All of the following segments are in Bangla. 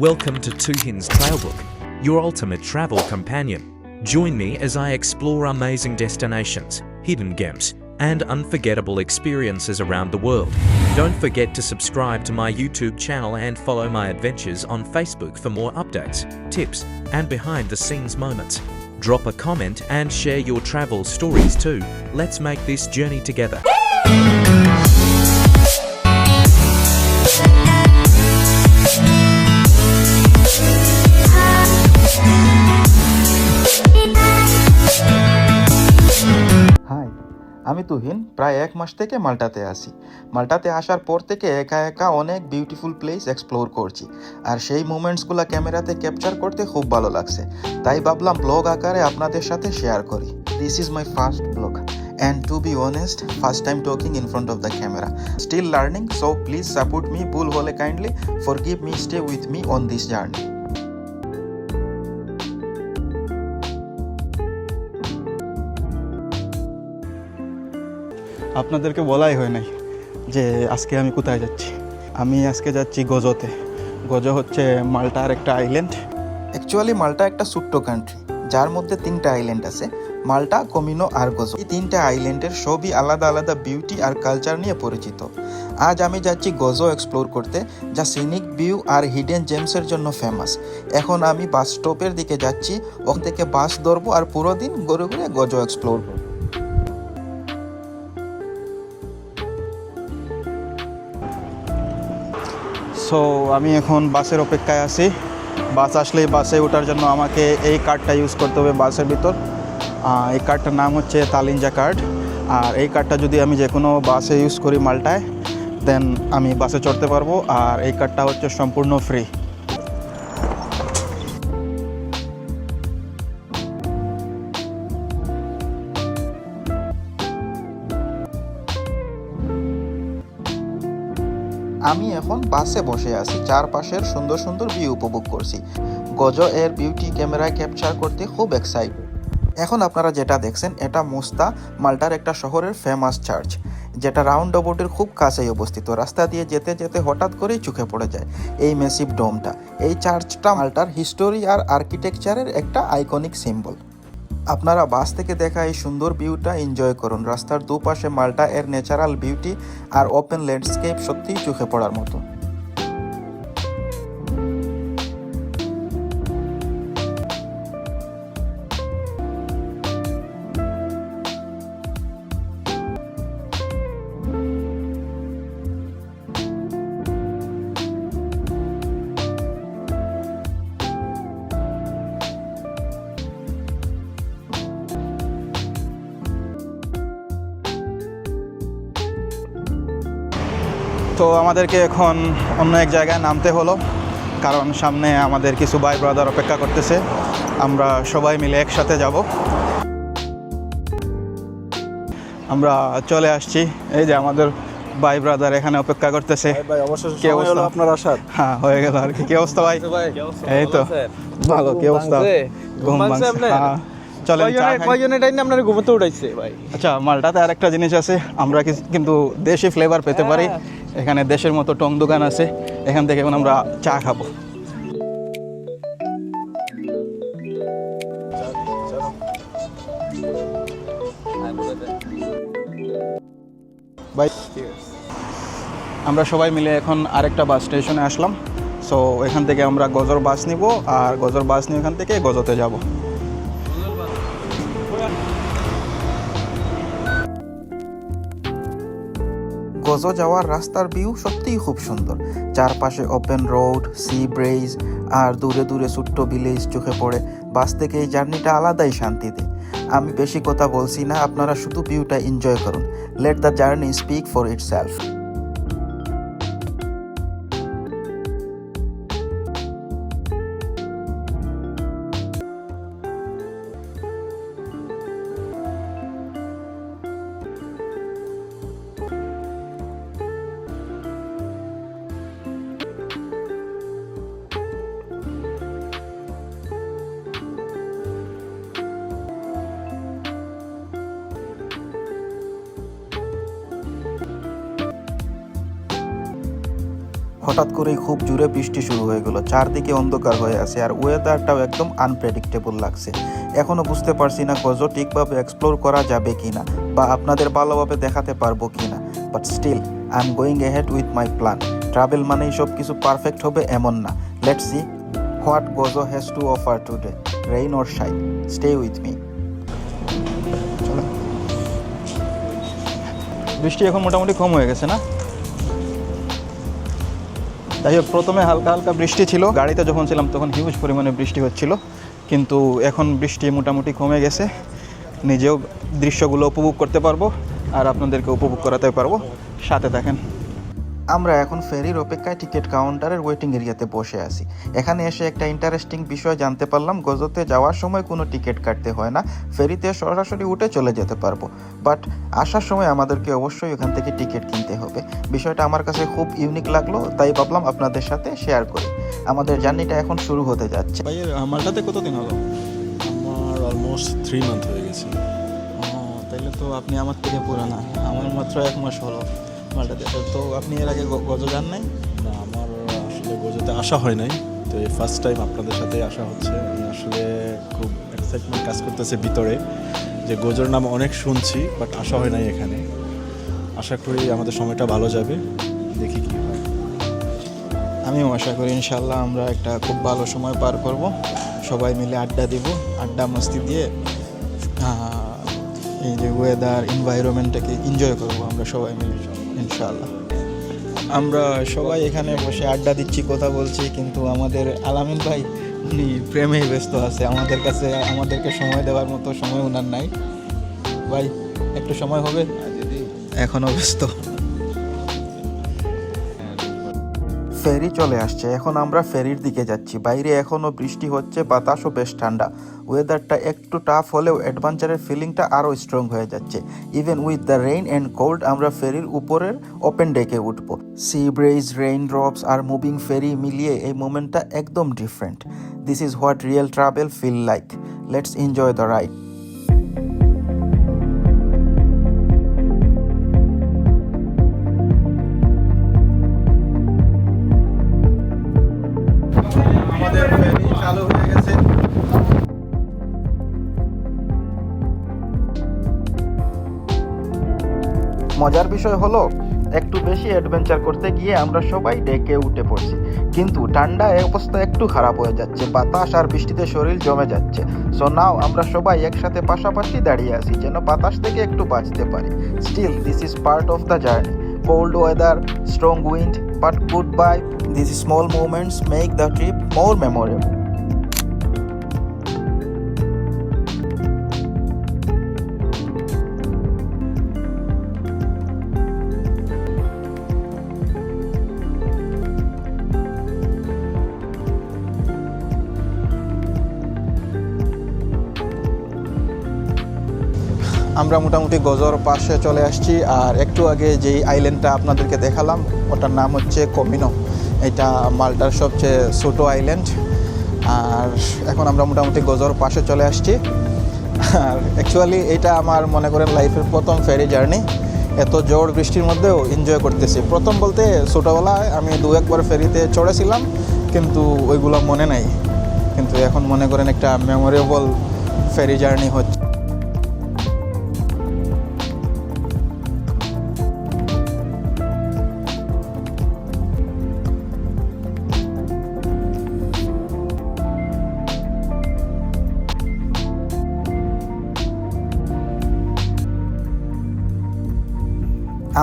Welcome to Tuhin's Trailbook, your ultimate travel companion. Join me as I explore amazing destinations, hidden gems, and unforgettable experiences around the world. Don't forget to subscribe to my YouTube channel and follow my adventures on Facebook for more updates, tips, and behind-the-scenes moments. Drop a comment and share your travel stories too. Let's make this journey together. আমি তুহিন প্রায় এক মাস থেকে মাল্টাতে আসি। মাল্টাতে আসার পর থেকে একা একা অনেক বিউটিফুল প্লেস এক্সপ্লোর করছি, আর সেই মোমেন্টসগুলো ক্যামেরাতে ক্যাপচার করতে খুব ভালো লাগছে, তাই ভাবলাম ব্লগ আকারে আপনাদের সাথে শেয়ার করি। This is my first blog and to be honest, first time talking in front of the camera, still learning, so please support me, bhul hole kindly forgive me, stay with me on this journey. আপনাদেরকে বলাই হয় নাই যে আজকে আমি কোথায় যাচ্ছি। আমি আজকে যাচ্ছি গজোতে। গজো হচ্ছে মাল্টার একটা আইল্যান্ড। অ্যাকচুয়ালি মাল্টা একটা ছোট্ট কান্ট্রি, যার মধ্যে 3টা আইল্যান্ড আছে, মাল্টা, কমিনো আর গজো। এই 3টা আইল্যান্ডের সবই আলাদা আলাদা বিউটি আর কালচার নিয়ে পরিচিত। আজ আমি যাচ্ছি গজো এক্সপ্লোর করতে, যা সিনিক ভিউ আর হিডেন জেমসের জন্য ফেমাস। এখন আমি বাস স্টপের দিকে যাচ্ছি, ওখান থেকে বাস ধরবো আর পুরো দিন ঘুরে ঘুরে গজো এক্সপ্লোর করবো। সো আমি এখন বাসের অপেক্ষায় আছি। বাস আসলেই বাসে ওঠার জন্য আমাকে এই কার্ডটা ইউজ করতে হবে বাসের ভিতর। এই কার্ডটার নাম হচ্ছে তালিঞ্জা কার্ড। আর এই কার্ডটা যদি আমি যে কোনো বাসে ইউজ করি মাল্টায়, দেন আমি বাসে চড়তে পারবো। আর এই কার্ডটা হচ্ছে সম্পূর্ণ ফ্রি। আমি এখন বাসে বসে আছি, চারপাশের সুন্দর সুন্দর ভিউ উপভোগ করছি। গজো এর বিউটি ক্যামেরায় ক্যাপচার করতে খুব এক্সাইটেড। এখন আপনারা যেটা দেখছেন, এটা মোস্তা, মাল্টার একটা শহরের ফেমাস চার্চ, যেটা রাউন্ড অ্যাবাউটের খুব কাছেই অবস্থিত। রাস্তা দিয়ে যেতে যেতে হঠাৎ করেই চোখে পড়ে যায় এই ম্যাসিভ ডোমটা। এই চার্চটা মাল্টার হিস্টোরি আর আর্কিটেকচারের একটা আইকনিক সিম্বল। আপনারা বাস থেকে দেখা এই সুন্দর ভিউটা এনজয় করুন। রাস্তার দুপাশে মাল্টা এর ন্যাচারাল বিউটি আর ওপেন ল্যান্ডস্কেপ সত্যিই চোখে পড়ার মতো। তো আমাদেরকে এখন অন্য এক জায়গায় নামতে হলো, কারণ সামনে আমাদের কিছু ভাই ব্রাদার অপেক্ষা করতেছে। আমরা সবাই মিলে একসাথে যাব। আমরা চলে আসছি, এই যে আমাদের ভাই ব্রাদার এখানে অপেক্ষা করতেছে। কি অবস্থা আপনার আসার? হ্যাঁ, হয়ে গেল আর কি। কি অবস্থা ভাই? এই তো ভালো। কি অবস্থা? ঘুম ভাঙছে? হ্যাঁ, চলেন। আপনারা ঘুমোতে উঠাইছে ভাই? আচ্ছা, মাল্টাতে আর একটা জিনিস আছে, আমরা কিন্তু দেশি ফ্লেভার পেতে পারি। এখানে দেশের মতো টং দোকান আছে, এখান থেকে এখন আমরা চা খাবো। ভাই, আমরা সবাই মিলে এখন আরেকটা বাস স্টেশনে আসলাম। সো এখান থেকে আমরা গজোর বাস নিব, আর গজোর বাস নিয়ে এখান থেকে গজোতে যাব। গজো যাওয়ার রাস্তার ভিউ সত্যিই খুব সুন্দর। চারপাশে ওপেন রোড, সি ব্রেজ আর দূরে দূরে ছোট্ট ভিলেজ চোখে পড়ে। বাস থেকে এই জার্নিটা আলাদাই শান্তি দেয়। আমি বেশি কথা বলছি না, আপনারা শুধু ভিউটা এনজয় করুন। Let the journey speak for itself. হঠাৎ করেই খুব জোরে বৃষ্টি শুরু হয়ে গেল, চারদিকে অন্ধকার হয়ে আছে আর ওয়েদারটাও একদম আনপ্রেডিক্টেবল লাগছে। এখনও বুঝতে পারছি না গজ ঠিকভাবে এক্সপ্লোর করা যাবে কিনা বা আপনাদের ভালোভাবে দেখাতে পারবো কিনা, but still I am going ahead with my plan. Travel মানেই সব কিছু পারফেক্ট হবে এমন না। Let's see what Gozo has to offer today, rain or shine. Stay with me. বৃষ্টি এখন মোটামুটি কম হয়ে গেছে না? যাই হোক, প্রথমে হালকা হালকা বৃষ্টি ছিল, গাড়িতে যখন ছিলাম তখন হিউজ পরিমাণে বৃষ্টি হচ্ছিল, কিন্তু এখন বৃষ্টি মোটামুটি কমে গেছে। নিজেও দৃশ্যগুলো উপভোগ করতে পারবো আর আপনাদেরকে উপভোগ করাতে পারবো। সাথে থাকেন। আমরা এখন ফেরির অপেক্ষায় টিকিট কাউন্টারের ওয়েটিং এরিয়াতে বসে আছি। এখানে এসে একটা ইন্টারেস্টিং বিষয় জানতে পারলাম, গজতে যাওয়ার সময় কোনো টিকিট কাটতে হয় না, ফেরিতে সরাসরি উঠে চলে যেতে পারবো। বাট আসার সময় আমাদেরকে অবশ্যই ওখান থেকে টিকিট কিনতে হবে। বিষয়টা আমার কাছে খুব ইউনিক লাগলো, তাই ভাবলাম আপনাদের সাথে শেয়ার করি। আমাদের জার্নিটা এখন শুরু হতে যাচ্ছে। ভাইয়ের মালটাতে কতদিন হলো? আমার অলমোস্ট 3 মান্থ হয়ে গেছে। তাইলে তো আপনি আমার থেকে পুরানা। আমার মাত্র 1 মাস হলো মালটাতে। তো আপনি এর আগে গজ যান নাই? না, আমার আসলে গোজোতে আসা হয় নাই, তো এই ফার্স্ট টাইম আপনাদের সাথে আসা হচ্ছে। আমি আসলে খুব এক্সাইটমেন্ট কাজ করতেছে ভিতরে, যে গোজোর নাম অনেক শুনছি, বাট আসা হয় নাই এখানে। আশা করি আমাদের সময়টা ভালো যাবে, দেখি কি হয়। আমিও আশা করি ইনশাল্লাহ আমরা একটা খুব ভালো সময় পার করব, সবাই মিলে আড্ডা দিব, আড্ডা মস্তি দিয়ে এই যে ওয়েদার এনভায়রনমেন্টটাকে এনজয় করব আমরা সবাই মিলে ইনশাআল্লাহ। আমরা সবাই এখানে বসে আড্ডা দিচ্ছি, কথা বলছি, কিন্তু আমাদের আলামিন ভাই উনি প্রেমেই ব্যস্ত আছে। আমাদের কাছে আমাদেরকে সময় দেওয়ার মতো সময় ওনার নাই। ভাই একটু সময় হবে? এখনও ব্যস্ত। ফেরি চলে আসছে, এখন আমরা ফেরির দিকে যাচ্ছি। বাইরে এখনও বৃষ্টি হচ্ছে, বাতাসও বেশ ঠান্ডা। ওয়েদারটা একটু টাফ হলেও অ্যাডভেঞ্চারের ফিলিংটা আরও স্ট্রং হয়ে যাচ্ছে। Even with the rain and cold আমরা ফেরির উপরের ওপেন ডেকে উঠবো। সি ব্রেজ, রেইন ড্রপস আর মুভিং ফেরি মিলিয়ে এই মোমেন্টটা একদম different. This is what real travel feel like. Let's enjoy the ride. আমাদের ফেরি চালু হয়ে গেছে। মজার বিষয় হলো, একটু বেশি অ্যাডভেঞ্চার করতে গিয়ে আমরা সবাই ডেকে উঠে পড়ছি, কিন্তু ঠান্ডা অবস্থা একটু খারাপ হয়ে যাচ্ছে, বাতাস আর বৃষ্টিতে শরীর জমে যাচ্ছে। সো নাও আমরা সবাই একসাথে পাশাপাশি দাঁড়িয়ে আছি, যেন বাতাস থেকে একটু বাঁচতে পারি। Still this is part of the journey. Cold weather, strong wind, but good bye. This small moments make the trip more memorable. আমরা মোটামুটি গজর পাশে চলে আসছি, আর একটু আগে যেই আইল্যান্ডটা আপনাদেরকে দেখালাম ওটার নাম হচ্ছে কমিনো। এটা মাল্টার সবচেয়ে ছোটো আইল্যান্ড। আর এখন আমরা মোটামুটি গজর পাশে চলে আসছি। আর অ্যাকচুয়ালি এটা আমার মনে করেন লাইফের প্রথম ফেরি জার্নি। এত জোর বৃষ্টির মধ্যেও এনজয় করতেছি। প্রথম বলতে ছোটোবেলায় আমি 2-1 ফেরিতে চড়েছিলাম, কিন্তু ওইগুলো মনে নাই। কিন্তু এখন মনে করেন একটা মেমোরেবল ফেরি জার্নি হচ্ছে।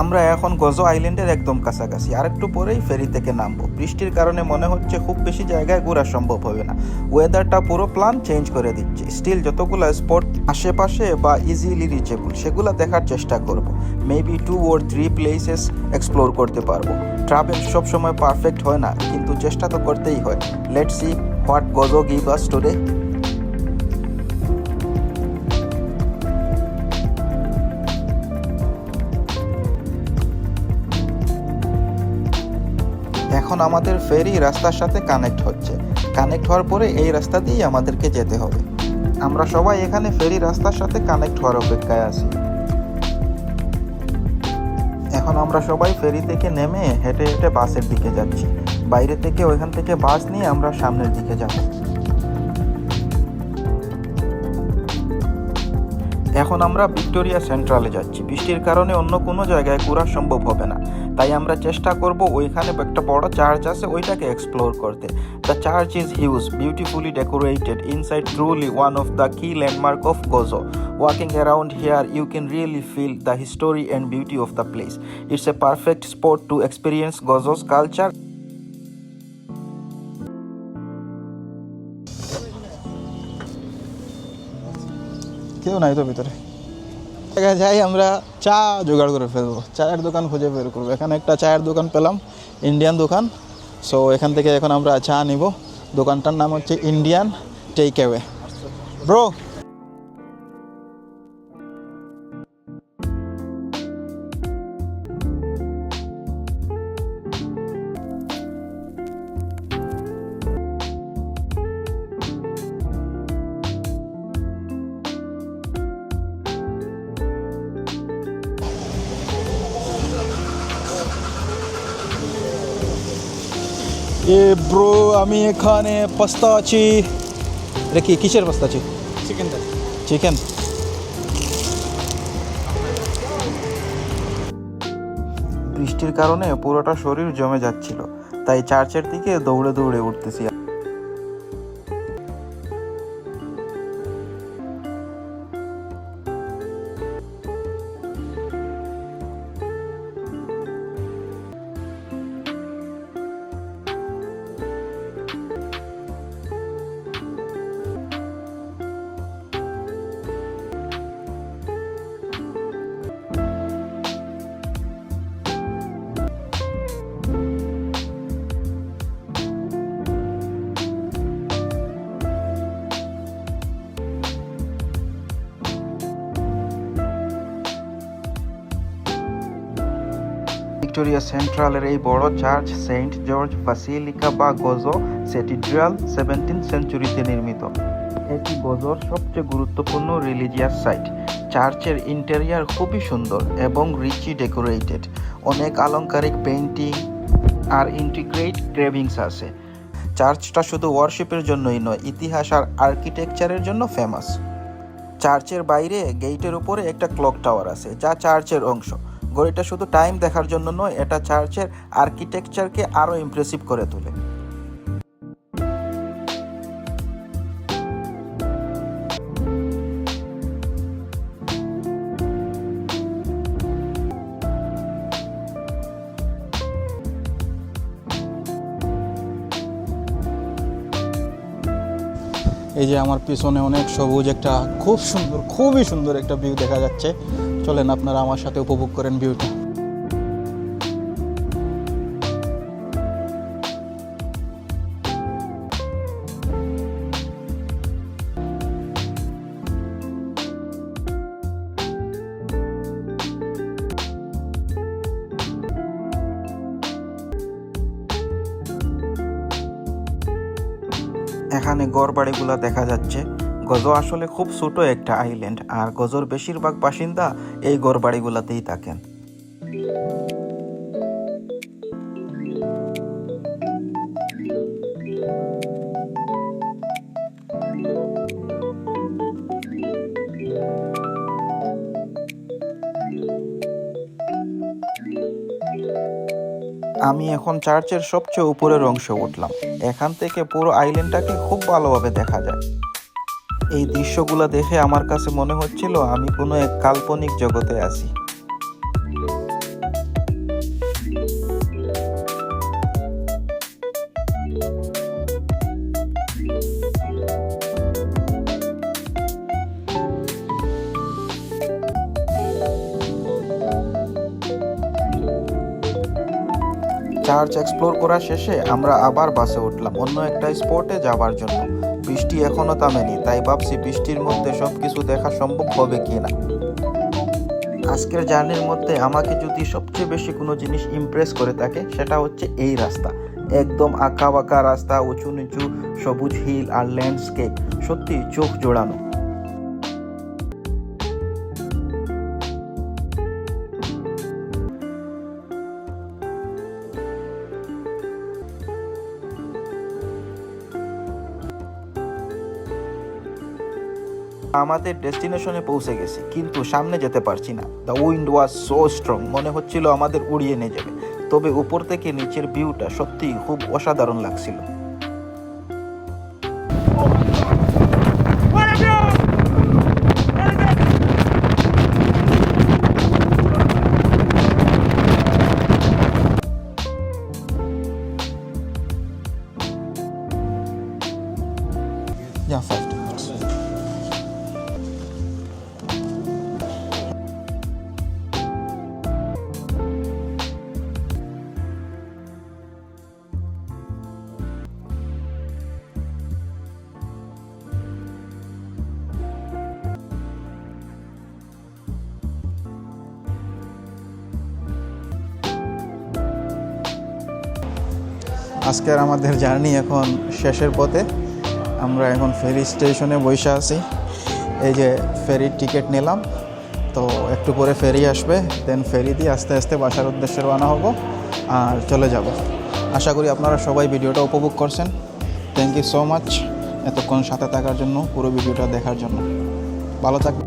আমরা এখন গজো আইল্যান্ডের একদম কাছাকাছি, আর একটু পরেই ফেরি থেকে নামবো। বৃষ্টির কারণে মনে হচ্ছে খুব বেশি জায়গায় ঘোরা সম্ভব হবে না। ওয়েদারটা পুরো প্ল্যান চেঞ্জ করে দিচ্ছে। স্টিল যতগুলো স্পট আশেপাশে বা ইজিলি রিচেবল সেগুলো দেখার চেষ্টা করব। মেবি 2 or 3 প্লেসেস এক্সপ্লোর করতে পারবো। ট্রাভেল সবসময় পারফেক্ট হয় না, কিন্তু চেষ্টা তো করতেই হয়। Let's see what Gozo give us today. এখন আমাদের ফেরি রাস্তার সাথে কানেক্ট হচ্ছে। কানেক্ট হওয়ার পরে এই রাস্তা দিয়েই আমাদেরকে যেতে হবে। আমরা সবাই এখানে ফেরি রাস্তার সাথে কানেক্ট হওয়ার অপেক্ষায় আছি। এখন আমরা সবাই ফেরি থেকে নেমে হেঁটে হেঁটে বাসের দিকে যাচ্ছি। বাইরে থেকে ওইখান থেকে বাস নিয়ে আমরা সামনের দিকে যাব। এখন আমরা ভিক্টোরিয়া সেন্ট্রালে যাচ্ছি। বৃষ্টির কারণে অন্য কোনো জায়গায় ঘোরা সম্ভব হবে না, তাই আমরা চেষ্টা করব ওইখানে একটা বড় চার্চ আছে ওইটাকে এক্সপ্লোর করতে। The church is huge, beautifully decorated inside, truly one of the key landmark of Gozo. Walking around here, you can really feel the history and beauty of the place. It's a perfect spot to experience Gozo's culture. কেউ নাই তো ভিতরে। জায়গায় যাই আমরা চা জোগাড় করে ফেলবো, চায়ের দোকান খুঁজে বের করবো। এখানে একটা চায়ের দোকান পেলাম, ইন্ডিয়ান দোকান। সো এখান থেকে এখন আমরা চা নিব। দোকানটার নাম হচ্ছে Indian take away. Bro, bro আমি এখানে পাস্তা আছি। এটা কি, কিসের পাস্তা আছে? চিকেন। বৃষ্টির কারণে পুরোটা শরীর জমে যাচ্ছিল, তাই চার্চের দিকে দৌড়ে দৌড়ে উঠতেছি। ভিক্টোরিয়া সেন্ট্রালের এই বড় চার্চ সেন্ট জর্জ বাসিলিকা বা গোজো ক্যাথিড্রাল 17th সেঞ্চুরিতে নির্মিত। এটি গোজোর সবচেয়ে গুরুত্বপূর্ণ রিলিজিয়াস সাইট। চার্চের ইন্টেরিয়ার খুবই সুন্দর এবং রিচি ডেকোরেটেড। অনেক আলংকারিক পেইন্টিং আর ইন্টিগ্রেট ক্রেভিংস আছে। চার্চটা শুধু ওয়ার্শিপের জন্যই নয়, ইতিহাস আর আর্কিটেকচারের জন্য ফেমাস। চার্চের বাইরে গেটের উপরে একটা ক্লক টাওয়ার আছে, যা চার্চের অংশ। ঘড়িটা শুধু টাইম দেখার জন্য নয়, এটা চার্চের আর্কিটেকচারকে আরও ইমপ্রেসিভ করে তোলে। এই যে আমার পিছনে অনেক সবুজ, একটা খুব সুন্দর, খুবই সুন্দর একটা ভিউ দেখা যাচ্ছে। চলেন আপনারা আমার সাথে উপভোগ করেন ভিউটা। এখানে গড়বাড়িগুলো দেখা যাচ্ছে। গজো আসলে খুব ছোট একটা আইল্যান্ড, আর গজোর বেশিরভাগ বাসিন্দা এই গড়বাড়িগুলোতেই থাকেন। আমি এখন চার্চের সবচেয়ে উপরের অংশে উঠলাম। এখান থেকে পুরো আইল্যান্ডটাকে খুব ভালোভাবে দেখা যায়। এই দৃশ্যগুলো দেখে আমার কাছে মনে হচ্ছিল আমি কোনো এক কাল্পনিক জগতে আছি। চার্চ এক্সপ্লোর করা শেষে আমরা আবার বাসে উঠলাম অন্য একটা স্পটে যাবার জন্য। বৃষ্টি এখনো থামেনি, তাই ভাবছি বৃষ্টির মধ্যে সবকিছু দেখা সম্ভব হবে কিনা। আজকের জার্নির মধ্যে আমাকে যদি সবচেয়ে বেশি কোনো জিনিস ইমপ্রেস করে থাকে, সেটা হচ্ছে এই রাস্তা। একদম আঁকা বাঁকা রাস্তা, উঁচু নিচু সবুজ হিল আর ল্যান্ডস্কেপ, সত্যি চোখ জোড়ানো। আমাদের ডেস্টিনেশনে পৌঁছে গেছি, কিন্তু সামনে যেতে পারছি না। The wind was so strong, মনে হচ্ছিল আমাদের উড়িয়ে নিয়ে যাবে। তবে উপর থেকে নিচের ভিউটা সত্যিই খুব অসাধারণ লাগছিল। Yeah, 5 minutes. আজকের আমাদের জার্নি এখন শেষের পথে। আমরা এখন ফেরি স্টেশনে বসে আছি। এই যে ফেরির টিকিট নিলাম, তো একটু পরে ফেরি আসবে, দেন ফেরি দিয়ে আস্তে আস্তে বাসার উদ্দেশ্যে রওনা হব আর চলে যাব। আশা করি আপনারা সবাই ভিডিওটা উপভোগ করছেন। থ্যাংক ইউ সো মাচ এতক্ষণ সাথে থাকার জন্য, পুরো ভিডিওটা দেখার জন্য। ভালো থাকবেন।